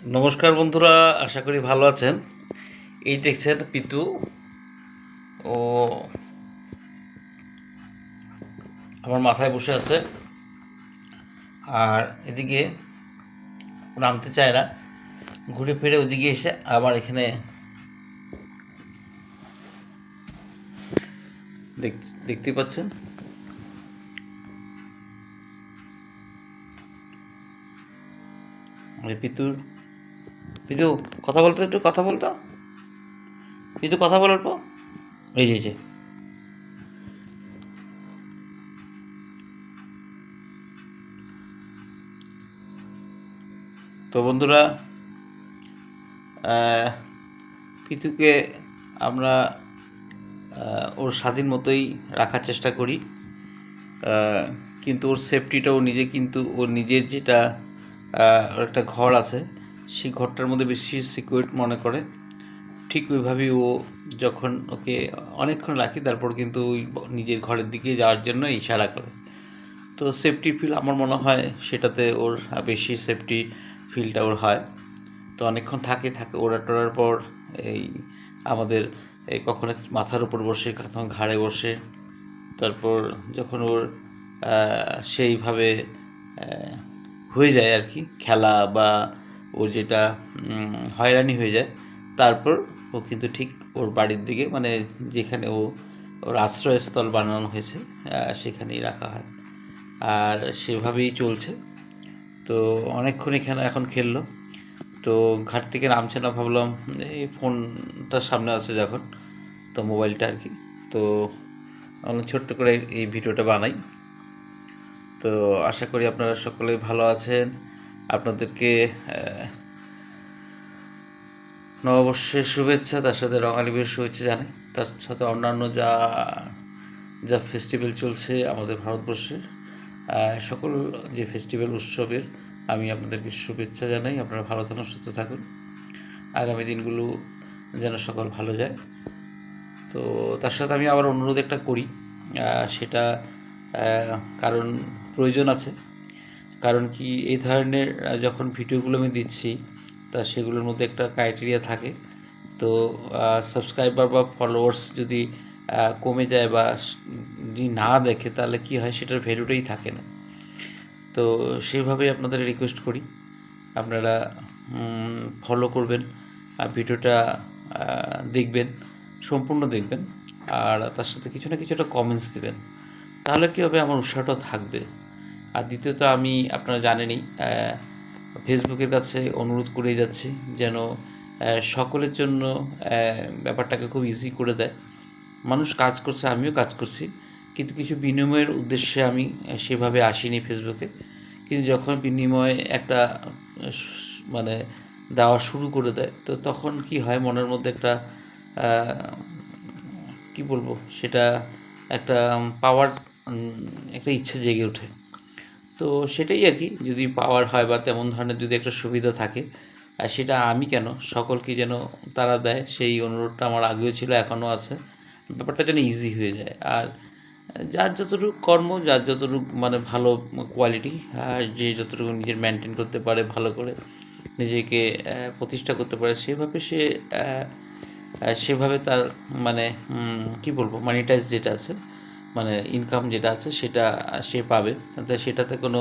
নমস্কার বন্ধুরা, আশা করি ভালো আছেন। এই দেখছেন পিতু, ও আমার মাথায় বসে আছে, আর এদিকে নামতে চায় না। ঘুরে ফিরে ওদিকে এসে আবার এখানে দেখতে পাচ্ছেন। পিতু পিতু কথা বলতো, একটু কথা বলতো, পিতু কথা বল অল্প। এই যে তো বন্ধুরা, পিতুকে আমরা ওর স্বাধীন মতোই রাখার চেষ্টা করি, কিন্তু ওর সেফটিটা ও নিজে, কিন্তু ওর নিজের যেটা ওর একটা ঘর আছে, সেই ঘরটার মধ্যে বেশি সিকিউর মনে করে। ঠিক ওইভাবেই ও যখন ওকে অনেকক্ষণ রাখি, তারপর কিন্তু ওই নিজের ঘরের দিকে যাওয়ার জন্য ইশারা করে। তো সেফটি ফিল আমার মনে হয় সেটাতে ওর বেশি সেফটি ফিলটা ওর হয়। তো অনেকক্ষণ থাকে ওড়া টোড়ার পর এই আমাদের এই কখনো মাথার উপর বসে, কখনো ঘাড়ে বসে, তারপর যখন ওর সেইভাবে হয়ে যায় আর কি খেলা, বা ওর যেটা হয়রানি হয়ে যায়, তারপর ও কিন্তু ঠিক ওর বাড়ির দিকে, মানে যেখানে ওর আশ্রয়স্থল বানানো হয়েছে, সেখানেই রাখা হয়। আর সেভাবেই চলছে। তো অনেকক্ষণ এখানে এখন খেললো, তো ঘাট থেকে নামছে না, ভাবলাম এই ফোনটা সামনে আছে যখন, তো মোবাইলটা আর কি, তো আমি ছোট্ট করে এই ভিডিওটা বানাই। তো আশা করি আপনারা সকলেই ভালো আছেন। আপনাদেরকে নববর্ষের শুভেচ্ছা, তার সাথে রঙালী বিহুর শুভেচ্ছা জানাই। তার সাথে অন্যান্য যা যা ফেস্টিভ্যাল চলছে আমাদের ভারতবর্ষের, সকল যে ফেস্টিভ্যাল উৎসবের আমি আপনাদেরকে শুভেচ্ছা জানাই। আপনারা ভালো থাকুন, সুস্থ থাকুন, আগামী দিনগুলো যেন সকল ভালো যায়। তো তার সাথে আমি আবার অনুরোধ একটা করি, সেটা কারণ প্রয়োজন আছে। কারণ কি, এই ধরনের যখন ভিডিওগুলো আমি দিচ্ছি, তা সেগুলোর মধ্যে একটা ক্রাইটেরিয়া থাকে। তো সাবস্ক্রাইবার বা ফলোয়ার্স যদি কমে যায়, বা যদি না দেখে, তাহলে কি হয়, সেটার ভ্যালুটাই থাকে না। তো সেভাবেই আপনাদের রিকোয়েস্ট করি, আপনারা ফলো করবেন, আর ভিডিওটা দেখবেন, সম্পূর্ণ দেখবেন, আর তার সাথে কিছু না কিছু একটা কমেন্টস দেবেন। তাহলে কী হবে, আমার উৎসাহটা থাকবে। আর দ্বিতীয়ত, আমি আপনারা জানেনই, ফেসবুকের কাছে অনুরোধ করেই যাচ্ছি যেন সকলের জন্য ব্যাপারটাকে খুব ইজি করে দেয়। মানুষ কাজ করছে, আমিও কাজ করছি, কিন্তু কিছু বিনিময়ের উদ্দেশ্যে আমি সেভাবে আসিনি ফেসবুকে। কিন্তু যখন বিনিময়ে একটা মানে দেওয়া শুরু করে দেয়, তো তখন কি হয়, মনের মধ্যে একটা কি বলবো, সেটা একটা পাওয়ার, একটা ইচ্ছে জেগে ওঠে। তো সেটাই আর কি, যদি পাওয়ার হয় বা তেমন ধরনের যদি একটা সুবিধা থাকে, আর সেটা আমি কেন, সকলকে যেন তারা দেয়, সেই অনুরোধটা আমার আগেও ছিল, এখনও আছে। ব্যাপারটা যেন ইজি হয়ে যায়। আর যার যতটুকু কর্ম, যার যতটুকু মানে ভালো কোয়ালিটি, আর যে যতটুকু নিজের মেনটেন করতে পারে, ভালো করে নিজেকে প্রতিষ্ঠা করতে পারে, সেভাবে সে সেভাবে তার মানে কি বলবো, মানিটাইজ যেটা আছে, মানে ইনকাম যেটা আছে, সেটা সে পাবে। তাতে সেটাতে কোনো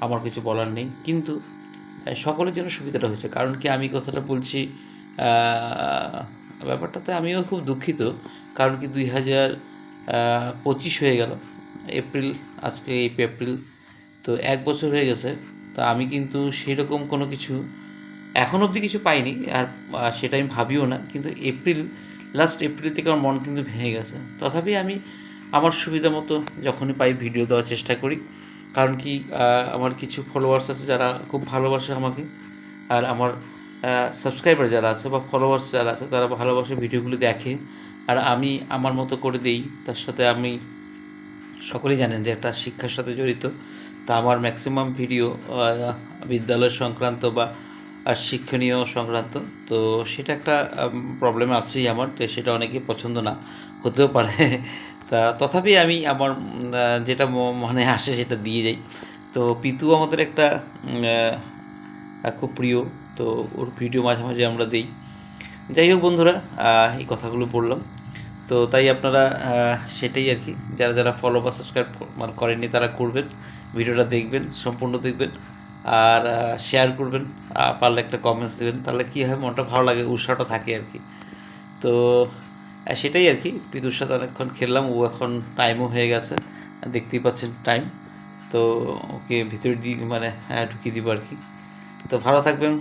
আমার কিছু বলার নেই। কিন্তু সকলের জন্য সুবিধাটা হয়েছে, কারণ কি আমি কথাটা বলছি, ব্যাপারটাতে আমিও খুব দুঃখিত। কারণ কি, 2025 হয়ে গেল, এপ্রিল, আজকে এই এপ্রিল, তো 1 বছর হয়ে গেছে। তো আমি কিন্তু সেরকম কোনো কিছু এখন অবধি কিছু পাইনি, আর সেটা আমি ভাবিও না। কিন্তু লাস্ট এপ্রিল থেকে আমার মন কিন্তু ভেঙে গেছে। তথাপি আমি আমার সুবিধা মতো যখনই পাই ভিডিও দেওয়ার চেষ্টা করি। কারণ কি, আমার কিছু ফলোয়ার্স আছে যারা খুব ভালোবাসে আমাকে, আর আমার সাবস্ক্রাইবার যারা আছে বা ফলোয়ার্স যারা আছে, তারা ভালোবাসে, ভিডিওগুলি দেখে, আর আমি আমার মতো করে দিই। তার সাথে আমি, সকলেই জানেন যে একটা শিক্ষার সাথে জড়িত, তা আমার ম্যাক্সিমাম ভিডিও বিদ্যালয় সংক্রান্ত বা শিক্ষণীয় সংক্রান্ত। তো সেটা একটা প্রবলেম আছেই আমার, তো সেটা অনেকেই পছন্দ না হতেও পারে। তা তথাপি আমি আমার যেটা মনে আসে সেটা দিয়ে যাই। তো পিতু আমাদের একটা খুব প্রিয়, তো ওর ভিডিও মাঝে মাঝে আমরা দিই। যাই হোক বন্ধুরা, এই কথাগুলো বললাম, তো তাই আপনারা সেটাই আর কি, যারা যারা ফলো বা সাবস্ক্রাইব মানে করেননি তারা করবেন, ভিডিওটা দেখবেন, সম্পূর্ণ দেখবেন, আর শেয়ার করবেন, পারলে একটা কমেন্টস দেবেন, তাহলে কী হয়, মনটা ভালো লাগে, উৎসাহটা থাকে আর কি। তো সেটাই আর কি, পিতুর সাথে অনেকক্ষণ খেললাম, ও এখন টাইমও হয়ে গেছে, দেখতেই পাচ্ছেন টাইম, তো ওকে ভিতরে মানে ঢুকিয়ে দিব আর কি। তো ভালো থাকবেন,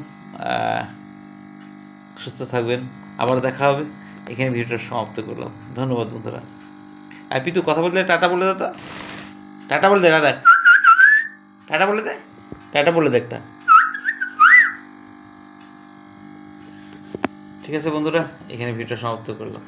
সুস্থ থাকবেন, আবার দেখা হবে। এখানে ভিডিওটা সমাপ্ত করলাম। ধন্যবাদ বন্ধুরা। আর পিতু কথা বলতে টাটা বলে দে, তো টাটা বলে দে, টাটা টাটা বলে দে, টাটা বলে দে একটা। ঠিক আছে বন্ধুরা, এখানে ভিডিওটা সমাপ্ত করলাম।